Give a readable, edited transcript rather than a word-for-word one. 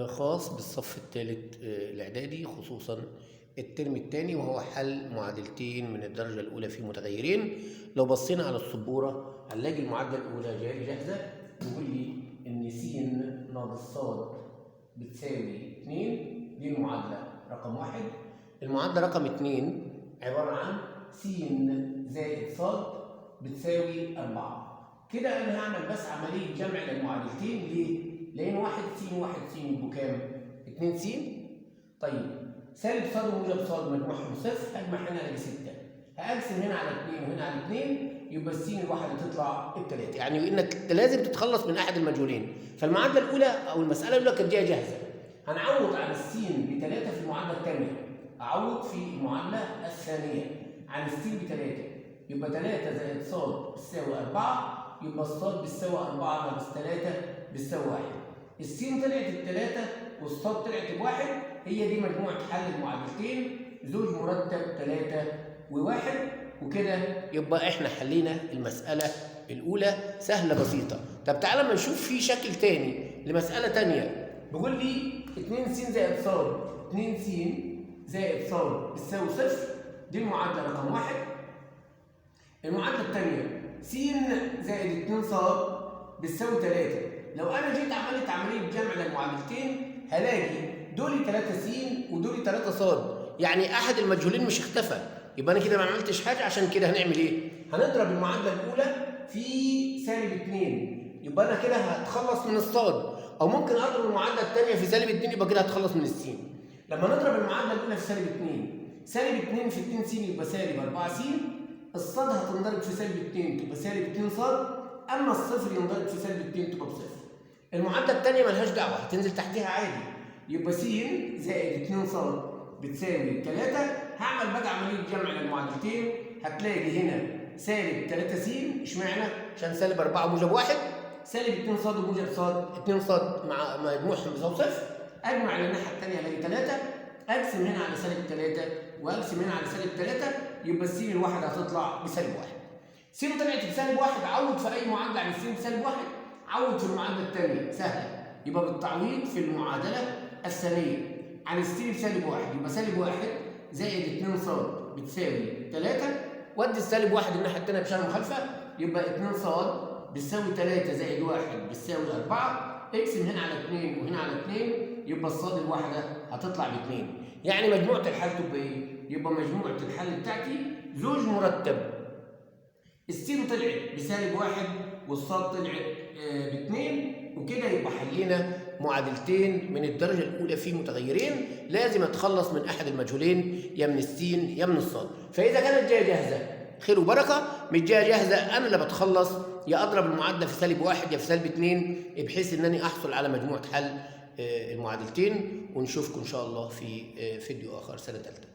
خاص بالصف الثالث الإعدادي، خصوصا الترم الثاني، وهو حل معادلتين من الدرجة الأولى في متغيرين. لو بصينا على السبورة هنلاقي المعادلة الأولى جاية جاهزة، بيقول لي إن س ناقص ص بتساوي 2. دي المعادلة رقم 1. المعادلة رقم 2 عبارة عن س زائد ص بتساوي 4. كده أنا هعمل بس عملية جمع للمعادلتين. ليه؟ لأن 1 س و1 س يبقوا كام؟ 2 س. طيب سالب ص وموجب ص مجموعهم صفر، هجمع هنا الاقي 6. هقسم هنا على 2 وهنا على 2، يبقى الس الواحدة تطلع ال3. يعني انك لازم تتخلص من احد المجهولين. فالمعادلة الأولى أو المسألة الأولى كانت جاية جاهزة. هنعوض عن الس ب3 في المعادلة الثانية. أعوض في المعادلة الثانية عن الس ب3، يبقى 3 زائد ص بتساوي 4، يبقى الص بتساوي 4 ناقص 3 بتساوي 1. السين طلعت ب3 والصاد طلعت ب1. هي دي مجموعة حل المعادلتين، زوج مرتب 3 و1. وكده يبقى احنا حلينا المسألة الأولى سهلة بسيطة. طب تعالى ما نشوف في شكل تاني لمسألة تانية. بيقول لي 2 س زائد ص 2 س زائد ص بتساوي 0. دي المعادلة رقم 1. المعادلة الثانية س زائد 2 ص بتساوي 3. لو انا جيت عملت عمليه جمع للمعادلتين هلاقي دول 3 س ودول 3 ص، يعني احد المجهولين مش اختفى. يبقى انا كده ما عملتش حاجه. عشان كده هنعمل ايه؟ هنضرب المعادله الاولى في -2، يبقى انا كده هتخلص من الصاد. او ممكن اضرب المعادله الثانيه في -2، يبقى كده هتخلص من السين. لما نضرب المعادله الاولى في -2، -2 في 2 س يبقى -4 س. الصاد هتنضرب في -2 تبقى -2 ص. اما الصفر ينضرب في -2 تبقى بصفر. المعادله الثانيه ملهاش دعوه، هتنزل تحتها عادي. يبقى س زائد 2 ص بتساوي 3. هعمل بقى عمليه جمع للمعادلتين. هتلاقي هنا -3 س، اشمعنى؟ عشان -4 موجب 1. -2 ص وموجب ص، 2 ص مع مجموعهم بيساوي صفر. اجمع للناحيه الثانيه الاقي 3. اقسم هنا على -3 واقسم هنا على -3، يبقى الس الواحده هتطلع ب1. س طلعت ب1، عوض في اي معادله عن الس ب1. عوض في المعادله الثانيه سهله. يبقى بالتعويض في المعادله الثانيه عن الس ب1، يبقى -1 زائد 2 ص بتساوي 3. ودي -1 الناحيه الثانيه بشان مخالفه، يبقى 2 ص بتساوي 3 زائد 1 بتساوي 4. اقسم هنا على 2 وهنا على 2، يبقى الصاد الواحده هتطلع ب2. يعني مجموعه الحل تبقى ايه؟ يبقى مجموعه الحل بتاعتي زوج مرتب. السين طلعت ب1 والصاد طلعت ب2. وكده يبقى حلينا معادلتين من الدرجة الأولى في متغيرين. لازم أتخلص من أحد المجهولين، يا من السين يا من الصاد. فإذا كانت جاية جاهزة خير وبركة، مش جاية جاهزة أنا اللي بتخلص، يا أضرب المعادلة في -1 يا في -2، بحيث إنني أحصل على مجموعة حل المعادلتين. ونشوفكم إن شاء الله في فيديو آخر سنة ثالثة.